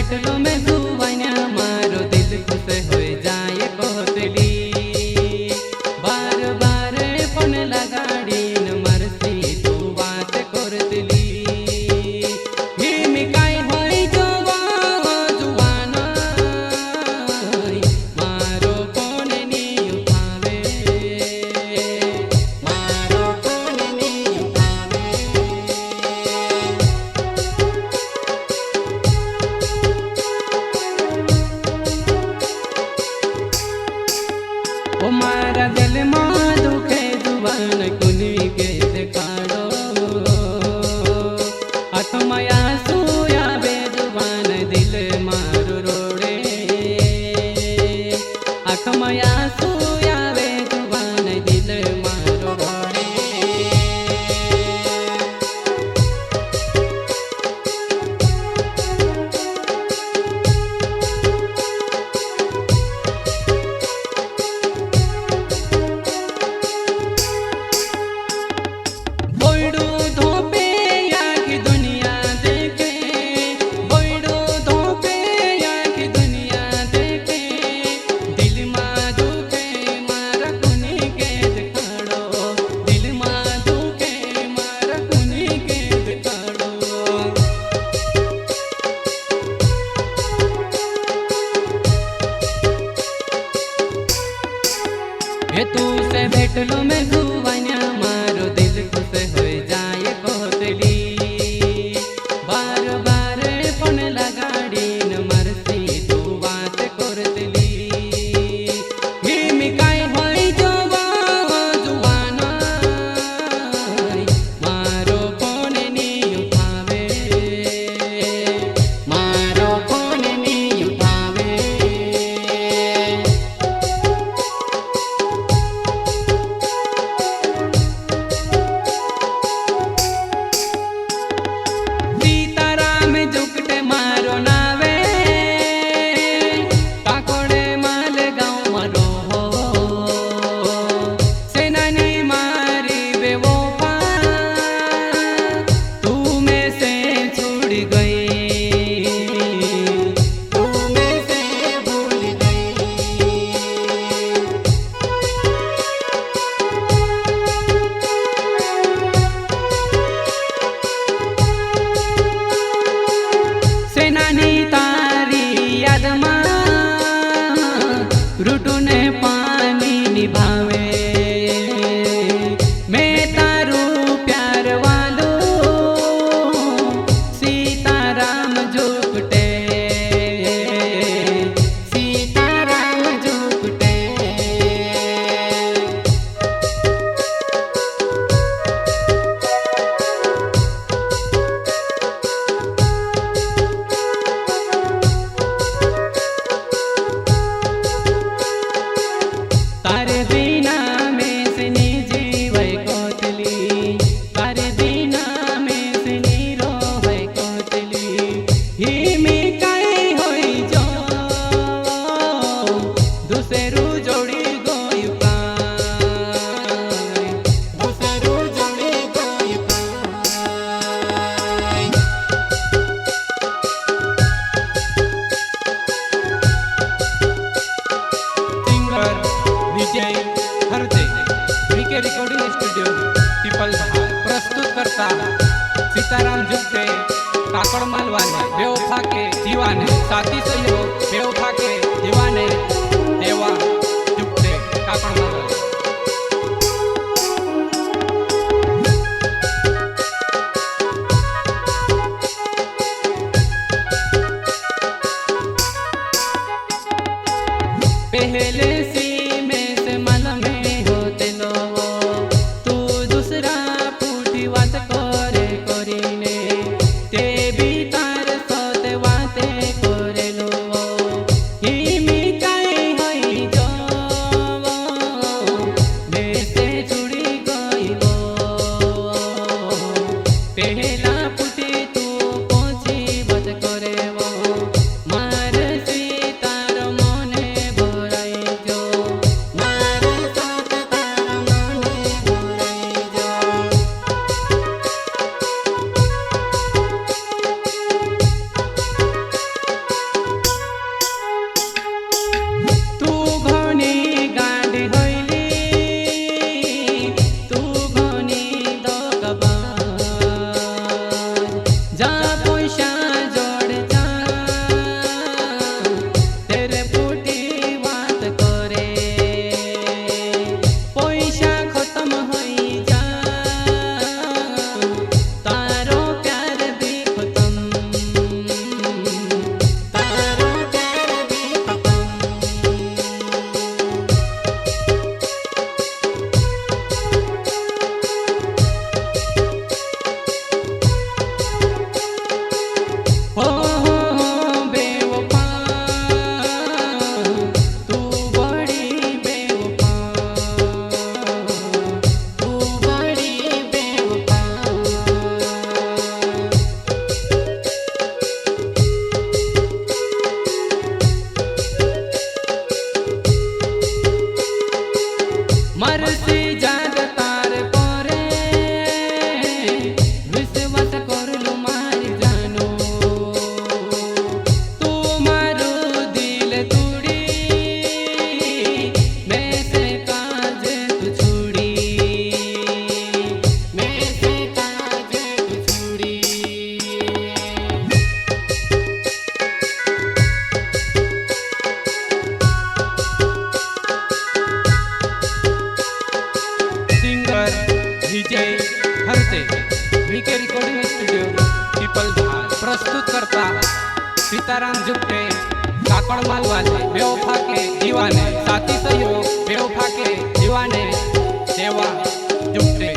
भेटलो में जुवान्या मारो दिल खुश हो जाए कोतली बार बार फोन लगाड़ी न मरसी तू बात करतली हिमी काय होई जुवान मारो फोन नी उठावे मारो फोन नी उठावे ओ मारा दिल मां दुखे जुबान कुनी के दिखाड़ो अखमया सुया बे जुबान दिल मारो रोड़े अखमया सुया बे जुबान दिल मारो रोड़े बोइडू धोपे या की दुनिया देखे बोइडू धोपे या की दुनिया देखे दिल मां दुखे मारा कुनी के दिखाड़ो दिल मां दुखे मारा कुनी के दिखाड़ो ये तू से भेटलो में जुवान्या मारो दिल खुश हो जाए कोतली बार बार फोन लगाड़ी न मरसी तू बात करतली हिमी काय होई जुवान मारो फोन नी उठावे मारो फोन नी उठावे सीताराम जुकटे मारो नावे काकोड़े माल गाँव मरो सेनानी मारी बेवफा तू में से छूट गई तू में से भूल गई सेनानी तारी याद मां रुटूने पानी निभावे मैं तारू प्यार वालो सीताराम जुकटे सीताराम जुकटे तारे बिना में से नी जीवे कोतली तारे बिना में से नी रोवे कोतली हिमी काय होई जो दूसरू जोड़ी गोई पाय दूसरू जोड़ी गोई पाय सिंगर विजय हरदे वीके रिकॉर्डिंग स्टूडियो पीपल बहार प्रस्तुत करता सीताराम जुगटे काकड़ मालवाने बेवफा के दीवाने साथी सहयोग बेवफा के दीवाने देवा जुगटे काकड़ मालवाने पहले सी में से मन में होते लो तू दूसरा पूठी बात करे करीने ते भी तार सोते बाते करे लो हिमी काय होई जो देसे छुड़ी गईलो पहला पूठी तू पहुंची बात करे वो मार सी तार मने भराई सीताराम जुगटे काकड़ माल वाले बेवफा के दीवाने साथी सहयोग बेवफा के दीवाने सेवा जुगटे।